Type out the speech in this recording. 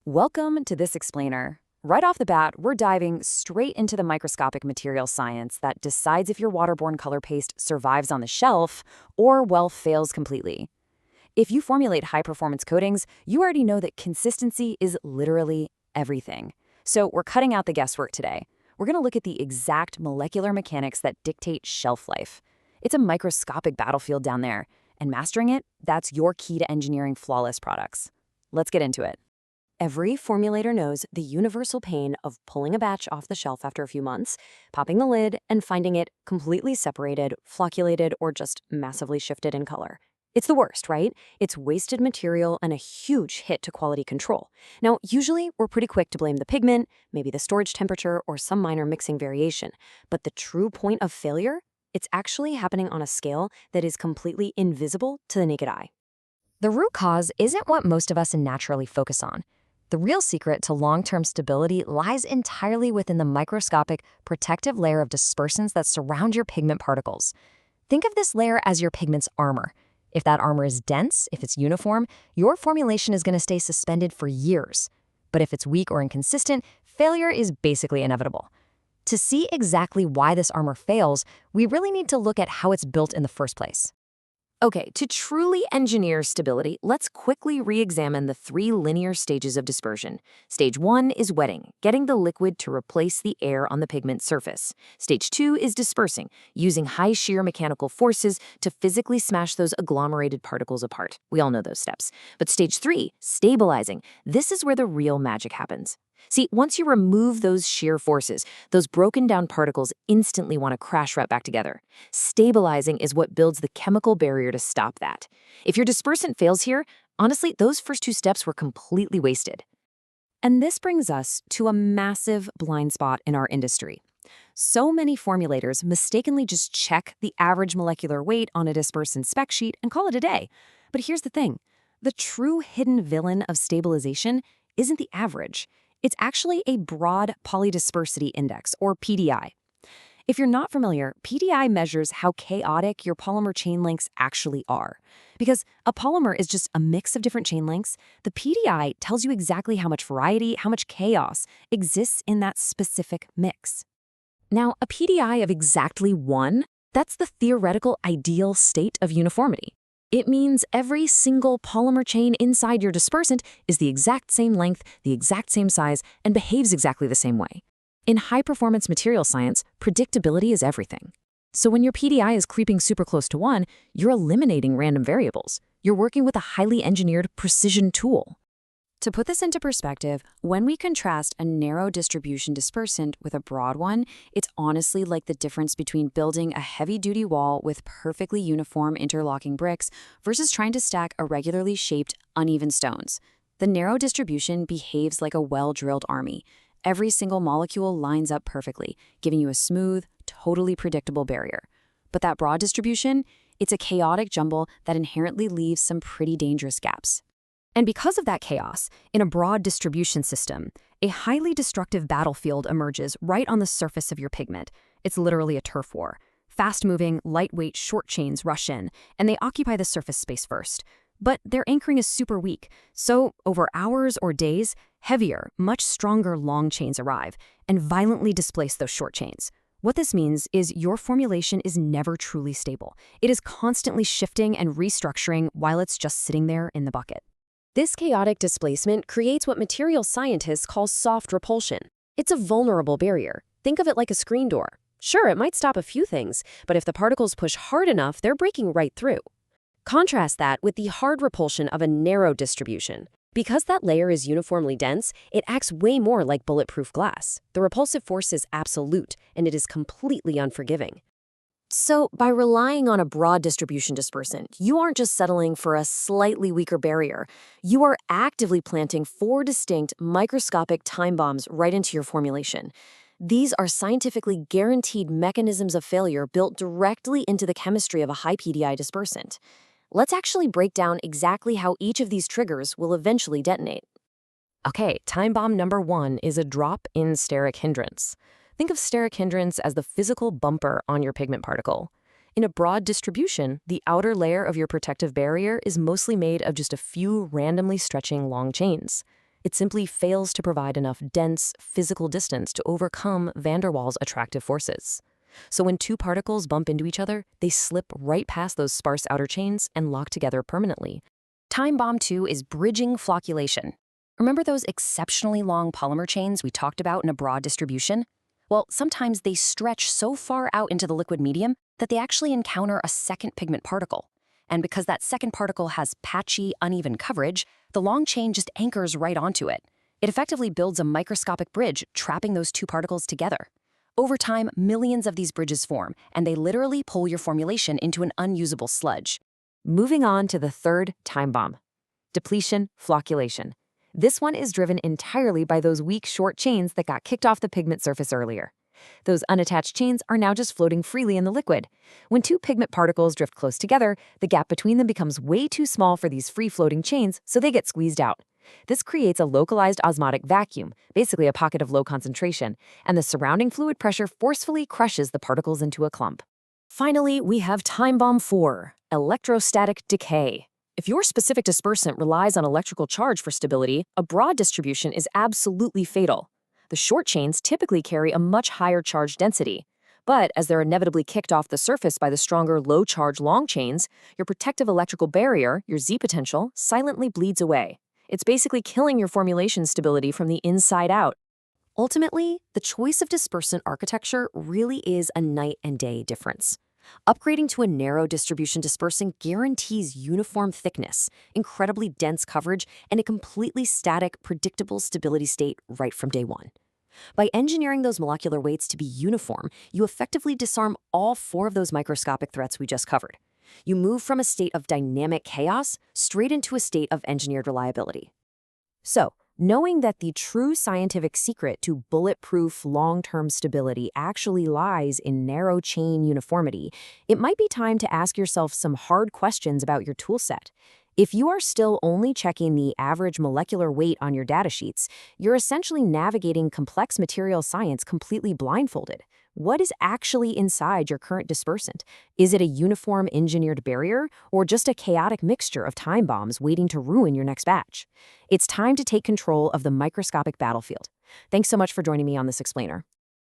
Welcome to this explainer. Right off the bat, we're diving straight into the microscopic material science that decides if your waterborne color paste survives on the shelf or, well, fails completely. If you formulate high-performance coatings, you already know that consistency is literally everything. So we're cutting out the guesswork today. We're going to look at the exact molecular mechanics that dictate shelf life. It's a microscopic battlefield down there, and mastering it, that's your key to engineering flawless products. Let's get into it. Every formulator knows the universal pain of pulling a batch off the shelf after a few months, popping the lid, and finding it completely separated, flocculated, or just massively shifted in color. It's the worst, right? It's wasted material and a huge hit to quality control. Now, usually, we're pretty quick to blame the pigment, maybe the storage temperature, or some minor mixing variation. But the true point of failure? It's actually happening on a scale that is completely invisible to the naked eye. The root cause isn't what most of us naturally focus on. The real secret to long-term stability lies entirely within the microscopic, protective layer of dispersants that surround your pigment particles. Think of this layer as your pigment's armor. If that armor is dense, if it's uniform, your formulation is going to stay suspended for years. But if it's weak or inconsistent, failure is basically inevitable. To see exactly why this armor fails, we really need to look at how it's built in the first place. Okay, to truly engineer stability, let's quickly re-examine the 3 linear stages of dispersion. Stage 1 is wetting, getting the liquid to replace the air on the pigment surface. Stage 2 is dispersing, using high shear mechanical forces to physically smash those agglomerated particles apart. We all know those steps. But stage 3, stabilizing, this is where the real magic happens. See, once you remove those shear forces, those broken down particles instantly want to crash right back together. Stabilizing is what builds the chemical barrier to stop that. If your dispersant fails here, honestly, those first 2 steps were completely wasted. And this brings us to a massive blind spot in our industry. So many formulators mistakenly just check the average molecular weight on a dispersant spec sheet and call it a day. But here's the thing. The true hidden villain of stabilization isn't the average. It's actually a broad polydispersity index, or PDI. If you're not familiar, PDI measures how chaotic your polymer chain lengths actually are. Because a polymer is just a mix of different chain lengths, the PDI tells you exactly how much variety, how much chaos exists in that specific mix. Now, a PDI of exactly 1, that's the theoretical ideal state of uniformity. It means every single polymer chain inside your dispersant is the exact same length, the exact same size, and behaves exactly the same way. In high-performance material science, predictability is everything. So when your PDI is creeping super close to 1, you're eliminating random variables. You're working with a highly engineered precision tool. To put this into perspective, when we contrast a narrow distribution dispersant with a broad one, it's honestly like the difference between building a heavy-duty wall with perfectly uniform interlocking bricks versus trying to stack irregularly shaped, uneven stones. The narrow distribution behaves like a well-drilled army. Every single molecule lines up perfectly, giving you a smooth, totally predictable barrier. But that broad distribution, it's a chaotic jumble that inherently leaves some pretty dangerous gaps. And because of that chaos, in a broad distribution system, a highly destructive battlefield emerges right on the surface of your pigment. It's literally a turf war. Fast-moving, lightweight short chains rush in, and they occupy the surface space first. But their anchoring is super weak, so over hours or days, heavier, much stronger long chains arrive and violently displace those short chains. What this means is your formulation is never truly stable. It is constantly shifting and restructuring while it's just sitting there in the bucket. This chaotic displacement creates what material scientists call soft repulsion. It's a vulnerable barrier. Think of it like a screen door. Sure, it might stop a few things, but if the particles push hard enough, they're breaking right through. Contrast that with the hard repulsion of a narrow distribution. Because that layer is uniformly dense, it acts way more like bulletproof glass. The repulsive force is absolute, and it is completely unforgiving. So, by relying on a broad distribution dispersant, you aren't just settling for a slightly weaker barrier. You are actively planting 4 distinct microscopic time bombs right into your formulation. These are scientifically guaranteed mechanisms of failure built directly into the chemistry of a high PDI dispersant. Let's actually break down exactly how each of these triggers will eventually detonate. Okay, time bomb number 1 is a drop in steric hindrance. Think of steric hindrance as the physical bumper on your pigment particle. In a broad distribution, the outer layer of your protective barrier is mostly made of just a few randomly stretching long chains. It simply fails to provide enough dense, physical distance to overcome van der Waals' attractive forces. So when two particles bump into each other, they slip right past those sparse outer chains and lock together permanently. Time bomb 2 is bridging flocculation. Remember those exceptionally long polymer chains we talked about in a broad distribution? Well, sometimes they stretch so far out into the liquid medium that they actually encounter a second pigment particle. And because that second particle has patchy, uneven coverage, the long chain just anchors right onto it. It effectively builds a microscopic bridge, trapping those two particles together. Over time, millions of these bridges form, and they literally pull your formulation into an unusable sludge. Moving on to the third time bomb, depletion flocculation. This one is driven entirely by those weak, short chains that got kicked off the pigment surface earlier. Those unattached chains are now just floating freely in the liquid. When two pigment particles drift close together, the gap between them becomes way too small for these free-floating chains, so they get squeezed out. This creates a localized osmotic vacuum, basically a pocket of low concentration, and the surrounding fluid pressure forcefully crushes the particles into a clump. Finally, we have time bomb 4, electrostatic decay. If your specific dispersant relies on electrical charge for stability, a broad distribution is absolutely fatal. The short chains typically carry a much higher charge density. But as they're inevitably kicked off the surface by the stronger low-charge long chains, your protective electrical barrier, your Z potential, silently bleeds away. It's basically killing your formulation stability from the inside out. Ultimately, the choice of dispersant architecture really is a night and day difference. Upgrading to a narrow distribution dispersant guarantees uniform thickness, incredibly dense coverage, and a completely static, predictable stability state right from day one. By engineering those molecular weights to be uniform, you effectively disarm all 4 of those microscopic threats we just covered. You move from a state of dynamic chaos straight into a state of engineered reliability. So, knowing that the true scientific secret to bulletproof long-term stability actually lies in narrow chain uniformity, it might be time to ask yourself some hard questions about your toolset. If you are still only checking the average molecular weight on your datasheets, you're essentially navigating complex material science completely blindfolded. What is actually inside your current dispersant? Is it a uniform engineered barrier, or just a chaotic mixture of time bombs waiting to ruin your next batch? It's time to take control of the microscopic battlefield. Thanks so much for joining me on this explainer.